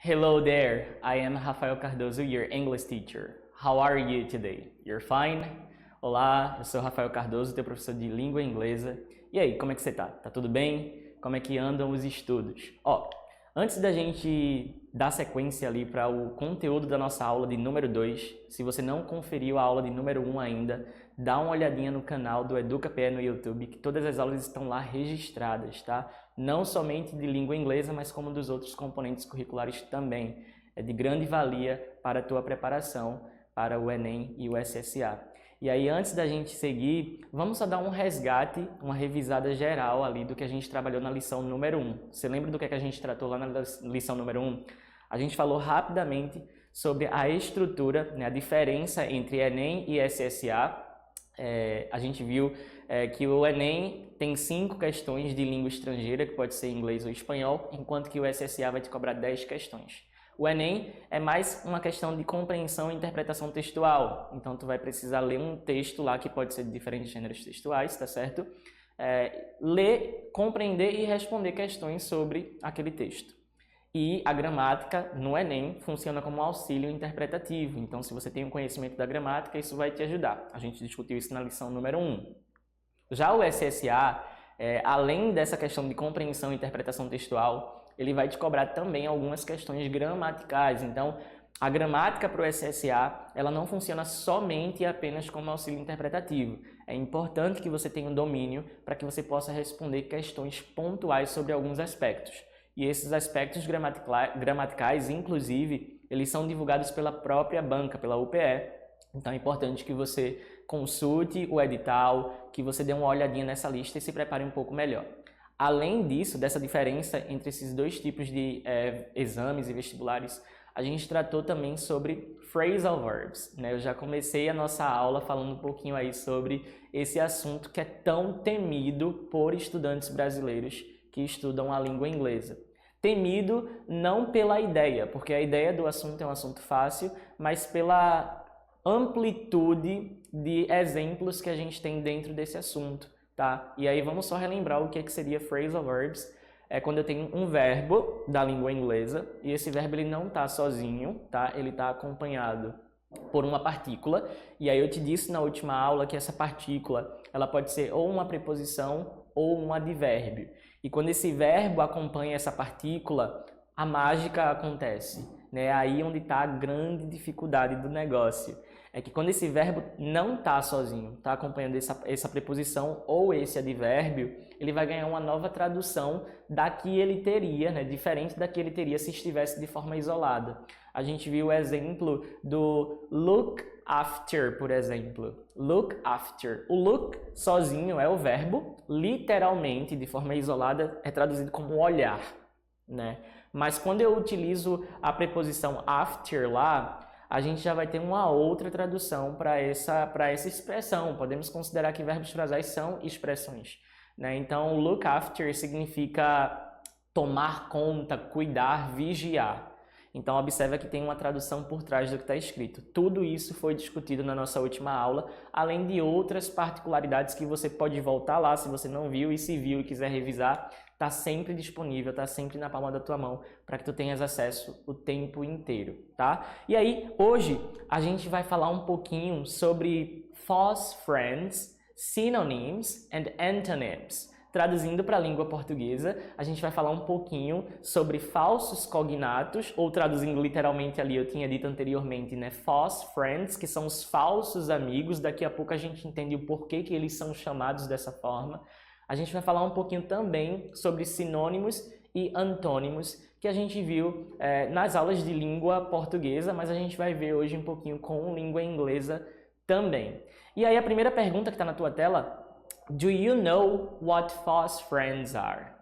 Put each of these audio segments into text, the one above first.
Hello there, I am Rafael Cardoso, your English teacher. How are you today? You're fine? Olá, eu sou Rafael Cardoso, teu professor de língua inglesa. E aí, como é que você tá? Tá tudo bem? Como é que andam os estudos? Antes da gente dar sequência ali para o conteúdo da nossa aula de número 2, se você não conferiu a aula de número 1 ainda, dá uma olhadinha no canal do EducaPE no YouTube, que todas as aulas estão lá registradas, tá? Não somente de língua inglesa, mas como dos outros componentes curriculares também. É de grande valia para a tua preparação para o Enem e o SSA. E aí, antes da gente seguir, vamos só dar um resgate, uma revisada geral ali do que a gente trabalhou na lição número 1. Você lembra do que a gente tratou lá na lição número 1? A gente falou rapidamente sobre a estrutura, né, a diferença entre Enem e SSA. A gente viu que o Enem tem 5 questões de língua estrangeira, que pode ser inglês ou espanhol, enquanto que o SSA vai te cobrar 10 questões. O Enem é mais uma questão de compreensão e interpretação textual. Então, tu vai precisar ler um texto lá que pode ser de diferentes gêneros textuais, tá certo? Ler, compreender e responder questões sobre aquele texto. E a gramática no Enem funciona como um auxílio interpretativo. Então, se você tem um conhecimento da gramática, isso vai te ajudar. A gente discutiu isso na lição número 1. Já o SSA, além dessa questão de compreensão e interpretação textual, ele vai te cobrar também algumas questões gramaticais. Então, a gramática para o SSA, ela não funciona somente e apenas como auxílio interpretativo. É importante que você tenha um domínio para que você possa responder questões pontuais sobre alguns aspectos. E esses aspectos gramaticais, inclusive, eles são divulgados pela própria banca, pela UPE. Então é importante que você consulte o edital, que você dê uma olhadinha nessa lista e se prepare um pouco melhor. Além disso, dessa diferença entre esses dois tipos de exames e vestibulares, a gente tratou também sobre phrasal verbs, né? Eu já comecei a nossa aula falando um pouquinho aí sobre esse assunto que é tão temido por estudantes brasileiros que estudam a língua inglesa. Temido não pela ideia, porque a ideia do assunto é um assunto fácil, mas pela amplitude de exemplos que a gente tem dentro desse assunto. Tá? E aí vamos só relembrar o que seria phrasal verbs. É quando eu tenho um verbo da língua inglesa e esse verbo ele não está sozinho, tá? Ele está acompanhado por uma partícula. E aí eu te disse na última aula que essa partícula ela pode ser ou uma preposição ou um advérbio. E quando esse verbo acompanha essa partícula, a mágica acontece, né? Aí onde está a grande dificuldade do negócio. É que quando esse verbo não está sozinho, está acompanhando essa preposição ou esse advérbio, ele vai ganhar uma nova tradução da que ele teria, né? Diferente da que ele teria se estivesse de forma isolada. A gente viu o exemplo do look after, por exemplo. Look after. O look sozinho é o verbo, literalmente, de forma isolada, é traduzido como olhar, né? Mas quando eu utilizo a preposição after lá, a gente já vai ter uma outra tradução para essa expressão. Podemos considerar que verbos frasais são expressões, né? Então, look after significa tomar conta, cuidar, vigiar. Então, observa que tem uma tradução por trás do que está escrito. Tudo isso foi discutido na nossa última aula, além de outras particularidades que você pode voltar lá se você não viu, e se viu e quiser revisar, está sempre disponível, está sempre na palma da tua mão, para que tu tenhas acesso o tempo inteiro, tá? E aí, hoje, a gente vai falar um pouquinho sobre false friends, synonyms and antonyms. Traduzindo para a língua portuguesa, a gente vai falar um pouquinho sobre falsos cognatos, ou traduzindo literalmente ali, eu tinha dito anteriormente, né? False friends, que são os falsos amigos. Daqui a pouco a gente entende o porquê que eles são chamados dessa forma. A gente vai falar um pouquinho também sobre sinônimos e antônimos, que a gente viu nas aulas de língua portuguesa, mas a gente vai ver hoje um pouquinho com língua inglesa também. E aí a primeira pergunta que está na tua tela: do you know what false friends are?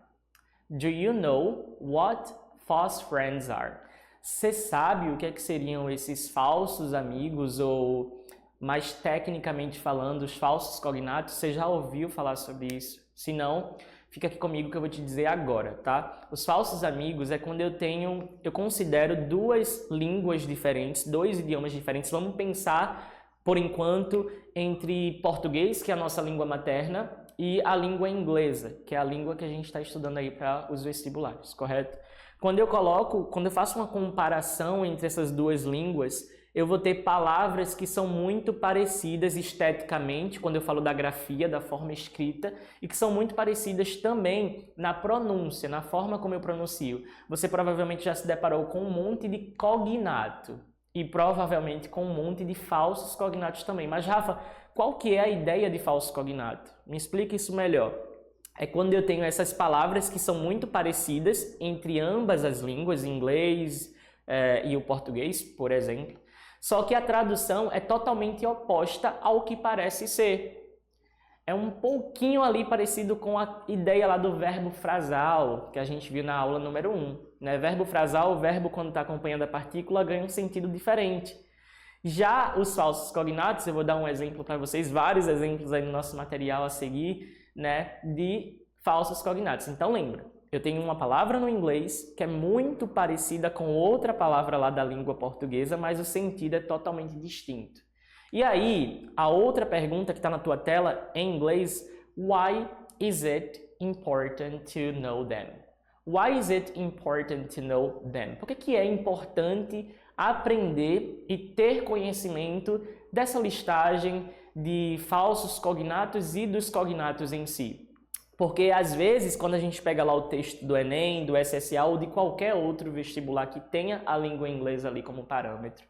Do you know what false friends are? Você sabe o que seriam esses falsos amigos, ou mais tecnicamente falando, os falsos cognatos? Você já ouviu falar sobre isso? Se não, fica aqui comigo que eu vou te dizer agora, tá? Os falsos amigos é quando eu considero duas línguas diferentes, dois idiomas diferentes. Vamos pensar por enquanto, entre português, que é a nossa língua materna, e a língua inglesa, que é a língua que a gente está estudando aí para os vestibulares, correto? Quando eu faço uma comparação entre essas duas línguas, eu vou ter palavras que são muito parecidas esteticamente, quando eu falo da grafia, da forma escrita, e que são muito parecidas também na pronúncia, na forma como eu pronuncio. Você provavelmente já se deparou com um monte de cognato e provavelmente com um monte de falsos cognatos também. Mas, Rafa, qual que é a ideia de falso cognato? Me explica isso melhor. É quando eu tenho essas palavras que são muito parecidas entre ambas as línguas, inglês e o português, por exemplo, só que a tradução é totalmente oposta ao que parece ser. É um pouquinho ali parecido com a ideia lá do verbo frasal, que a gente viu na aula número 1. Né? Verbo frasal, o verbo quando está acompanhando a partícula ganha um sentido diferente. Já os falsos cognatos, eu vou dar um exemplo para vocês, vários exemplos aí no nosso material a seguir, né, de falsos cognatos. Então lembra, eu tenho uma palavra no inglês que é muito parecida com outra palavra lá da língua portuguesa, mas o sentido é totalmente distinto. E aí, a outra pergunta que está na tua tela em inglês, why is it important to know them? Why is it important to know them? Por que é importante aprender e ter conhecimento dessa listagem de falsos cognatos e dos cognatos em si? Porque, às vezes, quando a gente pega lá o texto do Enem, do SSA ou de qualquer outro vestibular que tenha a língua inglesa ali como parâmetro,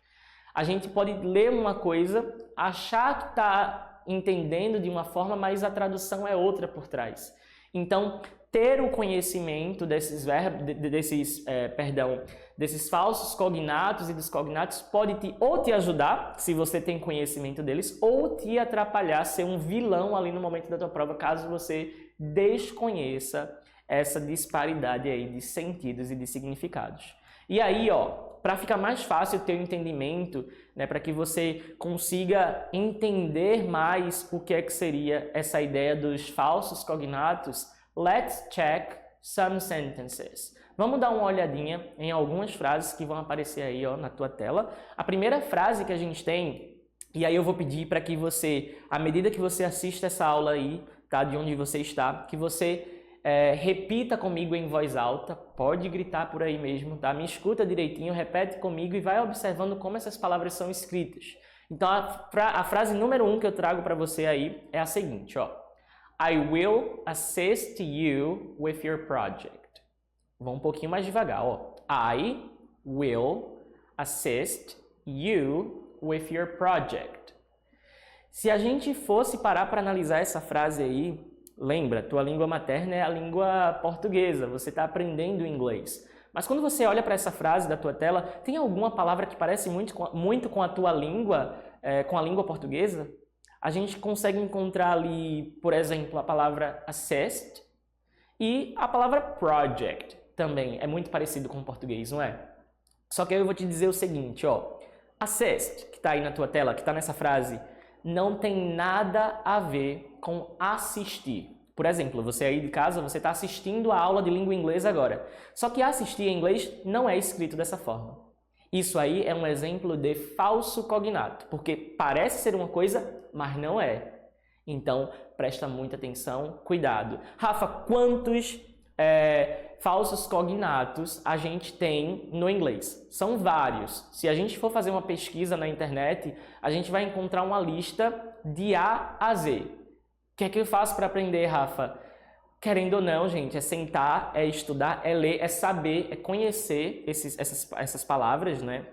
a gente pode ler uma coisa, achar que está entendendo de uma forma, mas a tradução é outra por trás. Então, ter o conhecimento desses desses falsos cognatos e dos cognatos pode te ajudar, se você tem conhecimento deles, ou te atrapalhar, ser um vilão ali no momento da tua prova, caso você desconheça essa disparidade aí de sentidos e de significados. E aí, para ficar mais fácil o teu entendimento, né, para que você consiga entender mais o que é que seria essa ideia dos falsos cognatos, let's check some sentences. Vamos dar uma olhadinha em algumas frases que vão aparecer aí na tua tela. A primeira frase que a gente tem, e aí eu vou pedir para que você, à medida que você assiste essa aula aí, tá, de onde você está, que você repita comigo em voz alta, pode gritar por aí mesmo, tá? Me escuta direitinho, repete comigo e vai observando como essas palavras são escritas. Então, a frase número 1 que eu trago para você aí é a seguinte, I will assist you with your project. Vou um pouquinho mais devagar, I will assist you with your project. Se a gente fosse parar para analisar essa frase aí, lembra, tua língua materna é a língua portuguesa, você está aprendendo inglês. Mas quando você olha para essa frase da tua tela, tem alguma palavra que parece muito com a tua língua, com a língua portuguesa? A gente consegue encontrar ali, por exemplo, a palavra assist e a palavra project também. É muito parecido com o português, não é? Só que aí eu vou te dizer o seguinte, assist, que está aí na tua tela, que está nessa frase, não tem nada a ver com assistir. Por exemplo, você aí de casa, você está assistindo a aula de língua inglesa agora. Só que assistir em inglês não é escrito dessa forma. Isso aí é um exemplo de falso cognato, porque parece ser uma coisa, mas não é. Então, presta muita atenção, cuidado. Rafa, quantos falsos cognatos a gente tem no inglês? São vários. Se a gente for fazer uma pesquisa na internet, a gente vai encontrar uma lista de A a Z. O que é que eu faço para aprender, Rafa? Querendo ou não, gente, é sentar, é estudar, é ler, é saber, é conhecer essas palavras, né?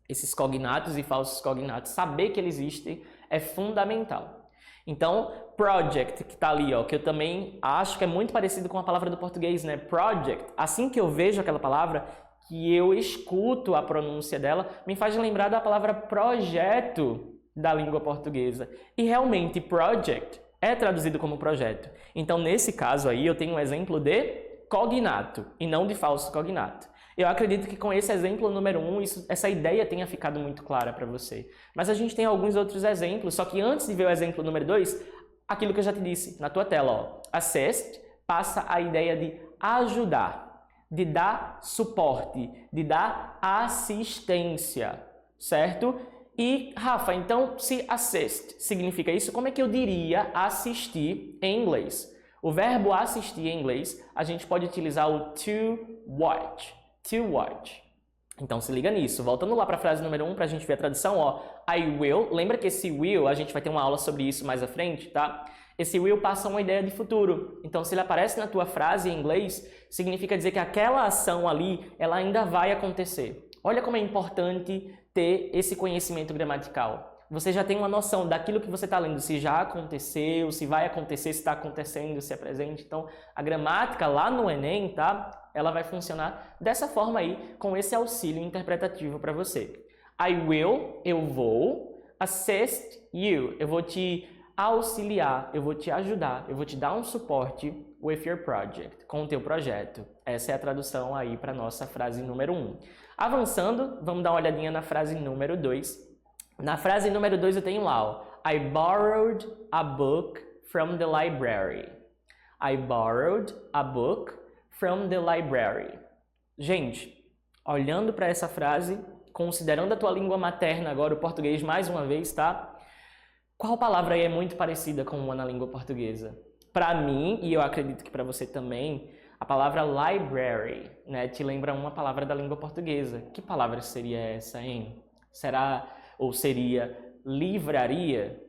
Esses cognatos e falsos cognatos. Saber que eles existem é fundamental. Então, project, que está ali, que eu também acho que é muito parecido com a palavra do português, né? Project, assim que eu vejo aquela palavra, que eu escuto a pronúncia dela, me faz lembrar da palavra projeto da língua portuguesa. E realmente, project é traduzido como projeto. Então, nesse caso aí, eu tenho um exemplo de cognato e não de falso cognato. Eu acredito que com esse exemplo número 1, essa ideia tenha ficado muito clara para você. Mas a gente tem alguns outros exemplos, só que antes de ver o exemplo número 2, aquilo que eu já te disse na tua tela, assist passa a ideia de ajudar, de dar suporte, de dar assistência, certo? E, Rafa, então, se assist significa isso, como é que eu diria assistir em inglês? O verbo assistir em inglês, a gente pode utilizar o to watch. to watch. Então se liga nisso. Voltando lá para a frase número 1 para a gente ver a tradução, ó. I will, lembra que esse will, a gente vai ter uma aula sobre isso mais à frente, tá? Esse will passa uma ideia de futuro. Então se ele aparece na tua frase em inglês, significa dizer que aquela ação ali, ela ainda vai acontecer. Olha como é importante ter esse conhecimento gramatical. Você já tem uma noção daquilo que você está lendo, se já aconteceu, se vai acontecer, se está acontecendo, se é presente. Então, a gramática lá no Enem, tá? Ela vai funcionar dessa forma aí, com esse auxílio interpretativo para você. I will, eu vou, assist you, eu vou te auxiliar, eu vou te ajudar, eu vou te dar um suporte with your project, com o teu projeto. Essa é a tradução aí para nossa frase número 1. Avançando, vamos dar uma olhadinha na frase número 2. Na frase número 2 eu tenho lá, ó, I borrowed a book from the library. I borrowed a book from the library. Gente, olhando para essa frase, considerando a tua língua materna agora, o português mais uma vez, tá? Qual palavra aí é muito parecida com uma na língua portuguesa? Para mim, e eu acredito que para você também, a palavra library, né, te lembra uma palavra da língua portuguesa. Que palavra seria essa, hein? Será ou seria livraria?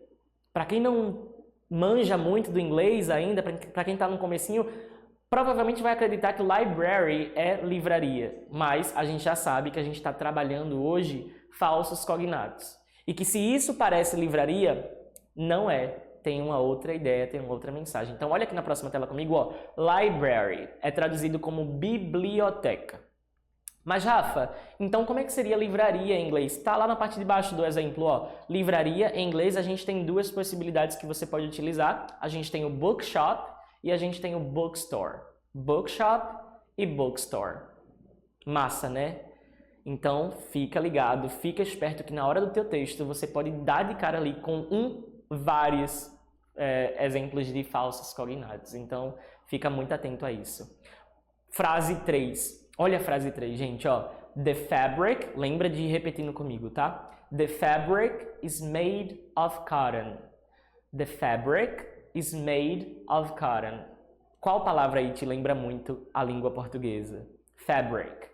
Para quem não manja muito do inglês ainda, para quem está no comecinho, provavelmente vai acreditar que library é livraria. Mas a gente já sabe que a gente está trabalhando hoje falsos cognatos. E que se isso parece livraria, não é. Tem uma outra ideia, tem uma outra mensagem. Então olha aqui na próxima tela comigo, ó. Library é traduzido como biblioteca. Mas, Rafa, então como é que seria livraria em inglês? Está lá na parte de baixo do exemplo, ó. Livraria em inglês a gente tem duas possibilidades que você pode utilizar. A gente tem o bookshop e a gente tem o bookstore. Bookshop e bookstore. Massa, né? Então, fica ligado, fica esperto que na hora do teu texto você pode dar de cara ali com vários exemplos de falsos cognatos. Então, fica muito atento a isso. Frase 3. Olha a frase 3, gente, ó. The fabric, lembra de ir repetindo comigo, tá? The fabric is made of cotton. The fabric is made of cotton. Qual palavra aí te lembra muito a língua portuguesa? Fabric.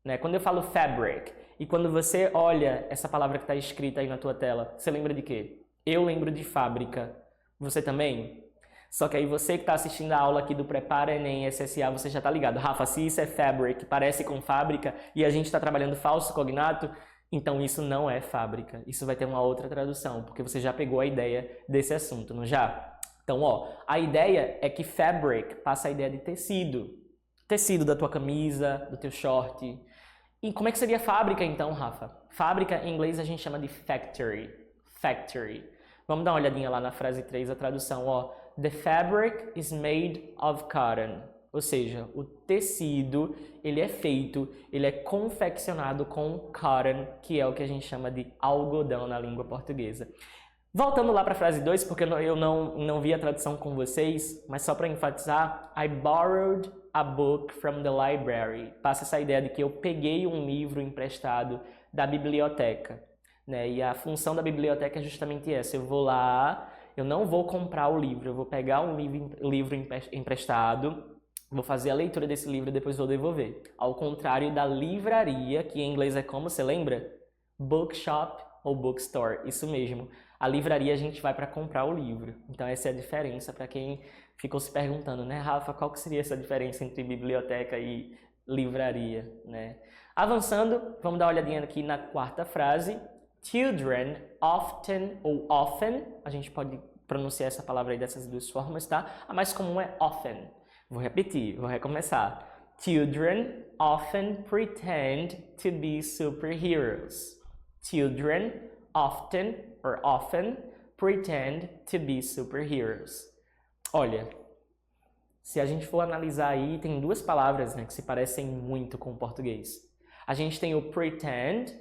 Né? Quando eu falo fabric e quando você olha essa palavra que está escrita aí na tua tela, você lembra de quê? Eu lembro de fábrica. Você também? Só que aí você que está assistindo a aula aqui do Prepara Enem SSA, você já está ligado. Rafa, se isso é fabric, parece com fábrica, e a gente está trabalhando falso cognato, então isso não é fábrica. Isso vai ter uma outra tradução, porque você já pegou a ideia desse assunto, não já? Então, ó, a ideia é que fabric passa a ideia de tecido. Tecido da tua camisa, do teu short. E como é que seria fábrica então, Rafa? Fábrica em inglês a gente chama de factory. Factory. Vamos dar uma olhadinha lá na frase 3, a tradução, ó. The fabric is made of cotton. Ou seja, o tecido, ele é feito, ele é confeccionado com cotton, que é o que a gente chama de algodão na língua portuguesa. Voltando lá para a frase 2, porque eu não vi a tradução com vocês, mas só para enfatizar, I borrowed a book from the library. Passa essa ideia de que eu peguei um livro emprestado da biblioteca. Né? E a função da biblioteca é justamente essa. Eu vou lá, eu não vou comprar o livro, eu vou pegar um livro emprestado, vou fazer a leitura desse livro e depois vou devolver. Ao contrário da livraria, que em inglês é como, você lembra? Bookshop ou bookstore, isso mesmo. A livraria a gente vai para comprar o livro. Então essa é a diferença para quem ficou se perguntando, né, Rafa, qual que seria essa diferença entre biblioteca e livraria, né? Avançando, vamos dar uma olhadinha aqui na quarta frase. Children often ou often, a gente pode pronunciar essa palavra aí dessas duas formas, tá? A mais comum é often. Vou repetir, vou recomeçar. Children often pretend to be superheroes. Children often pretend to be superheroes. Olha, se a gente for analisar aí, tem duas palavras, né, que se parecem muito com o português. A gente tem o pretend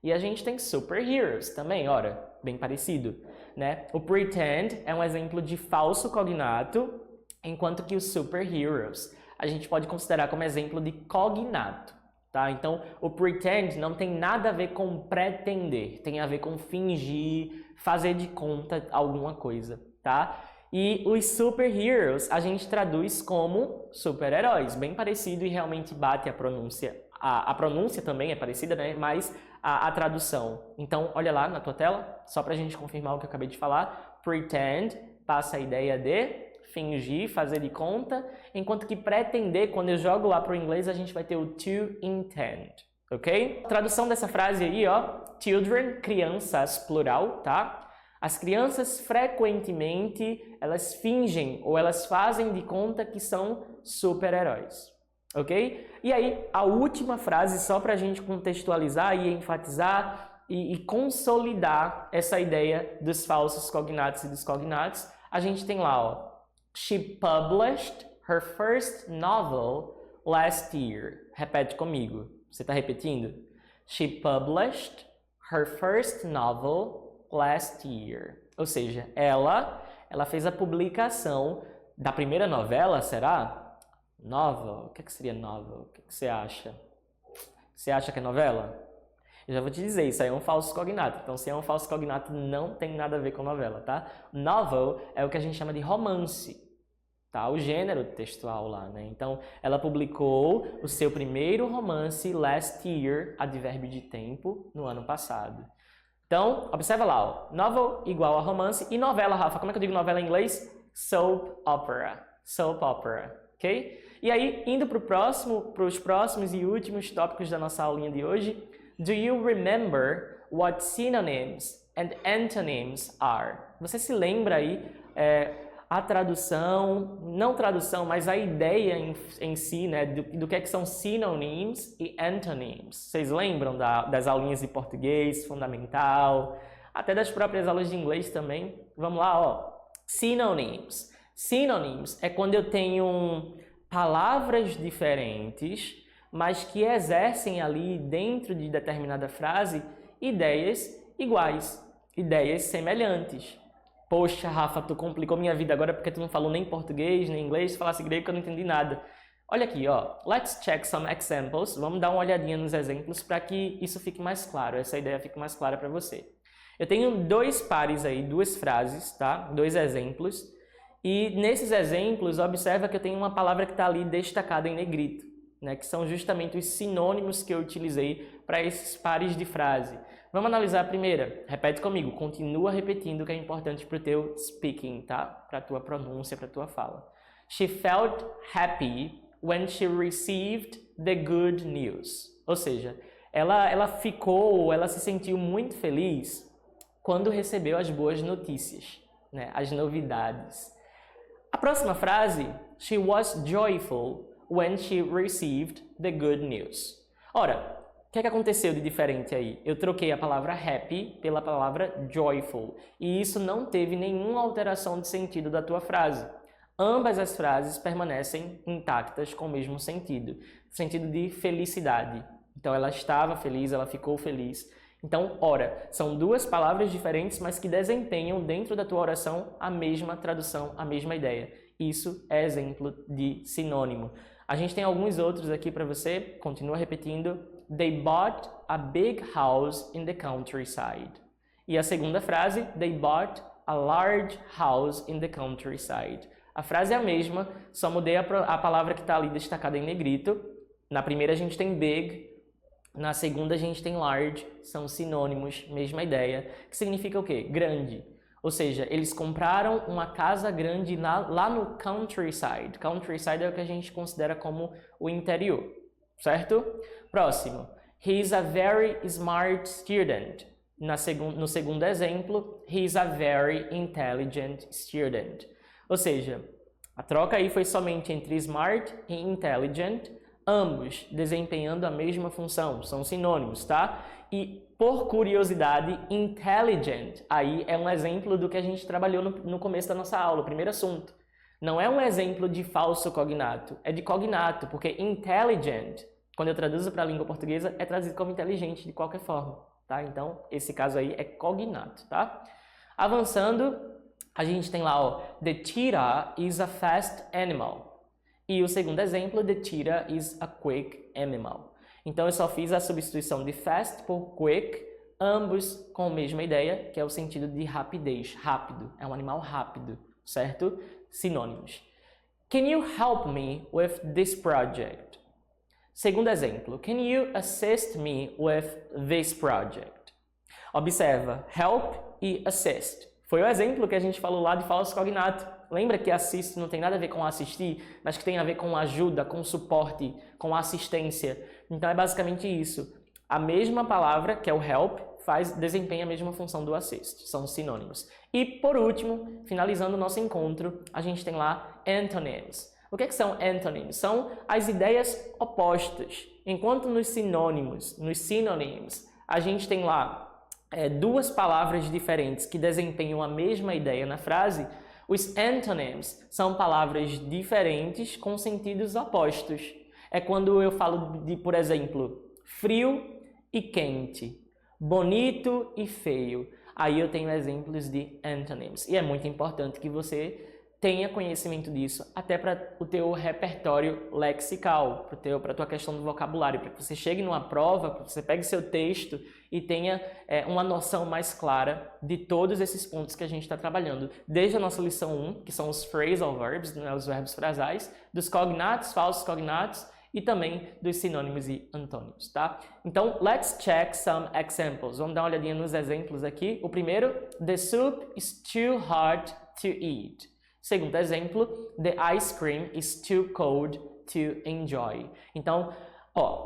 e a gente tem superheroes também, ora, bem parecido, né? O pretend é um exemplo de falso cognato, enquanto que os superheroes a gente pode considerar como exemplo de cognato, tá? Então, o pretend não tem nada a ver com pretender, tem a ver com fingir, fazer de conta alguma coisa, tá? E os superheroes a gente traduz como super-heróis, bem parecido e realmente bate a pronúncia a pronúncia também é parecida, né? Mas a tradução. Então, olha lá na tua tela, só para a gente confirmar o que eu acabei de falar. Pretend passa a ideia de fingir, fazer de conta, enquanto que pretender, quando eu jogo lá para o inglês, a gente vai ter o to intend, ok? Tradução dessa frase aí, ó, children, crianças, plural, tá? As crianças frequentemente, elas fingem ou elas fazem de conta que são super-heróis, ok? E aí, a última frase, só para a gente contextualizar e enfatizar e consolidar essa ideia dos falsos cognatos e dos cognatos, a gente tem lá, ó, She published her first novel last year. Repete comigo. Você está repetindo? She published her first novel last year. Ou seja, ela fez a publicação da primeira novela, será? Novel? O que seria novel? O que você acha? Você acha que é novela? Eu já vou te dizer, isso aí é um falso cognato. Então, se é um falso cognato, não tem nada a ver com novela, tá? Novel é o que a gente chama de romance, tá? O gênero textual lá, né? Então, ela publicou o seu primeiro romance last year, advérbio de tempo, no ano passado. Então, observa lá, ó. Novel igual a romance. E novela, Rafa, como é que eu digo novela em inglês? Soap opera. Soap opera, ok? E aí, indo para os próximos e últimos tópicos da nossa aulinha de hoje, do you remember what synonyms and antonyms are? Você se lembra aí a tradução, não tradução, mas a ideia em si, né, do que são synonyms e antonyms? Vocês lembram das aulinhas de português fundamental, até das próprias aulas de inglês também? Vamos lá, ó. Synonyms. Synonyms é quando eu tenho palavras diferentes, mas que exercem ali dentro de determinada frase ideias iguais, ideias semelhantes. Poxa, Rafa, tu complicou minha vida agora porque tu não falou nem português, nem inglês, tu falasse grego que eu não entendi nada. Olha aqui, ó. Let's check some examples. Vamos dar uma olhadinha nos exemplos para que isso fique mais claro, essa ideia fique mais clara para você. Eu tenho dois pares aí, duas frases, tá? Dois exemplos. E nesses exemplos, observa que eu tenho uma palavra que está ali destacada em negrito, né, que são justamente os sinônimos que eu utilizei para esses pares de frase. Vamos analisar a primeira. Repete comigo, continua repetindo, que é importante para o teu speaking, tá? Para a tua pronúncia, para a tua fala. She felt happy when she received the good news. Ou seja, ela se sentiu muito feliz quando recebeu as boas notícias, né? As novidades. A próxima frase, she was joyful when she received the good news. Ora, o que aconteceu de diferente aí? Eu troquei a palavra happy pela palavra joyful e isso não teve nenhuma alteração de sentido da tua frase. Ambas as frases permanecem intactas com o mesmo sentido de felicidade. Então ela estava feliz, ela ficou feliz. Então, ora, são duas palavras diferentes, mas que desempenham dentro da tua oração a mesma tradução, a mesma ideia. Isso é exemplo de sinônimo. A gente tem alguns outros aqui para você. Continua repetindo. They bought a big house in the countryside. E a segunda frase, they bought a large house in the countryside. A frase é a mesma, só mudei a palavra que está ali destacada em negrito. Na primeira a gente tem big, na segunda a gente tem large, são sinônimos, mesma ideia, que significa o quê? Grande. Ou seja, eles compraram uma casa grande lá no countryside. Countryside é o que a gente considera como o interior, certo? Próximo. He is a very smart student. No segundo exemplo, he is a very intelligent student. Ou seja, a troca aí foi somente entre smart e intelligent, ambos desempenhando a mesma função, são sinônimos, tá? E, por curiosidade, intelligent, aí é um exemplo do que a gente trabalhou no começo da nossa aula, o primeiro assunto. Não é um exemplo de falso cognato, é de cognato, porque intelligent, quando eu traduzo para a língua portuguesa, é traduzido como inteligente de qualquer forma, tá? Então, esse caso aí é cognato, tá? Avançando, a gente tem lá, ó, the cheetah is a fast animal. E o segundo exemplo, the cheetah is a quick animal. Então, eu só fiz a substituição de fast por quick, ambos com a mesma ideia, que é o sentido de rapidez, rápido. É um animal rápido, certo? Sinônimos. Can you help me with this project? Segundo exemplo, can you assist me with this project? Observa, help e assist. Foi o exemplo que a gente falou lá de falso cognato. Lembra que assist não tem nada a ver com assistir, mas que tem a ver com ajuda, com suporte, com assistência. Então é basicamente isso. A mesma palavra, que é o help, desempenha a mesma função do assist. São sinônimos. E por último, finalizando o nosso encontro, a gente tem lá antonyms. O que são antonyms? São as ideias opostas. Enquanto nos sinônimos, nos synonyms, a gente tem lá duas palavras diferentes que desempenham a mesma ideia na frase, os antonyms são palavras diferentes com sentidos opostos. É quando eu falo de, por exemplo, frio e quente, bonito e feio. Aí eu tenho exemplos de antonyms. E é muito importante que você tenha conhecimento disso, até para o teu repertório lexical, para a tua questão do vocabulário, para que você chegue numa prova, para que você pegue seu texto e tenha uma noção mais clara de todos esses pontos que a gente está trabalhando. Desde a nossa lição 1, que são os phrasal verbs, né, os verbos frasais, dos cognatos, falsos cognatos, e também dos sinônimos e antônimos, tá? Então, let's check some examples. Vamos dar uma olhadinha nos exemplos aqui. O primeiro, the soup is too hot to eat. Segundo exemplo, the ice cream is too cold to enjoy. Então,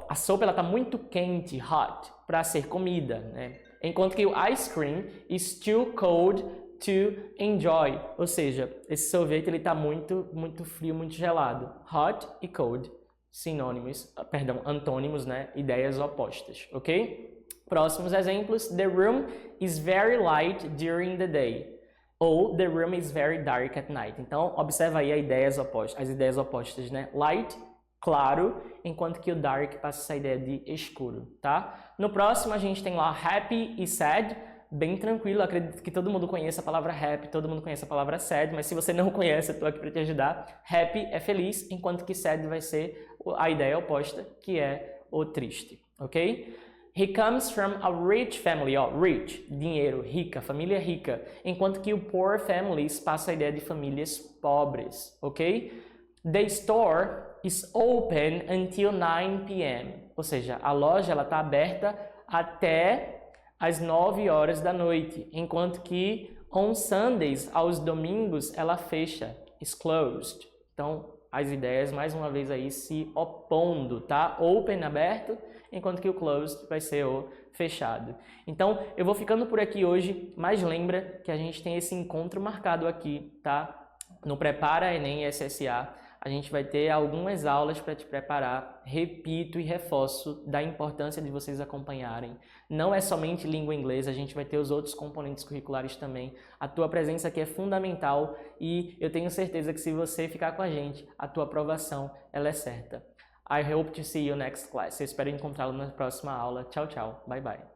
a sopa está muito quente, hot, para ser comida, né? Enquanto que o ice cream is too cold to enjoy. Ou seja, esse sorvete está muito frio, muito gelado. Hot e cold, antônimos, né? Ideias opostas, ok? Próximos exemplos, the room is very light during the day. Ou the room is very dark at night. Então, observa aí as ideias opostas, né? Light, claro, enquanto que o dark passa essa ideia de escuro, tá? No próximo, a gente tem lá happy e sad, bem tranquilo. Acredito que todo mundo conhece a palavra happy, todo mundo conhece a palavra sad, mas se você não conhece, eu tô aqui para te ajudar. Happy é feliz, enquanto que sad vai ser a ideia oposta, que é o triste, ok? He comes from a rich family. Rich, dinheiro, rica, família rica. Enquanto que o poor families passa a ideia de famílias pobres, ok? The store is open until 9 p.m. Ou seja, a loja está aberta até às 9 horas da noite. Enquanto que on Sundays, aos domingos, ela fecha, is closed. Então, as ideias, mais uma vez aí, se opondo, tá? Open, aberto, enquanto que o closed vai ser o fechado. Então, eu vou ficando por aqui hoje, mas lembra que a gente tem esse encontro marcado aqui, tá? No Prepara Enem SSA, a gente vai ter algumas aulas para te preparar, repito e reforço da importância de vocês acompanharem. Não é somente língua inglesa, a gente vai ter os outros componentes curriculares também. A tua presença aqui é fundamental e eu tenho certeza que se você ficar com a gente, a tua aprovação ela é certa. I hope to see you next class. Eu espero encontrá-lo na próxima aula. Tchau, tchau. Bye, bye.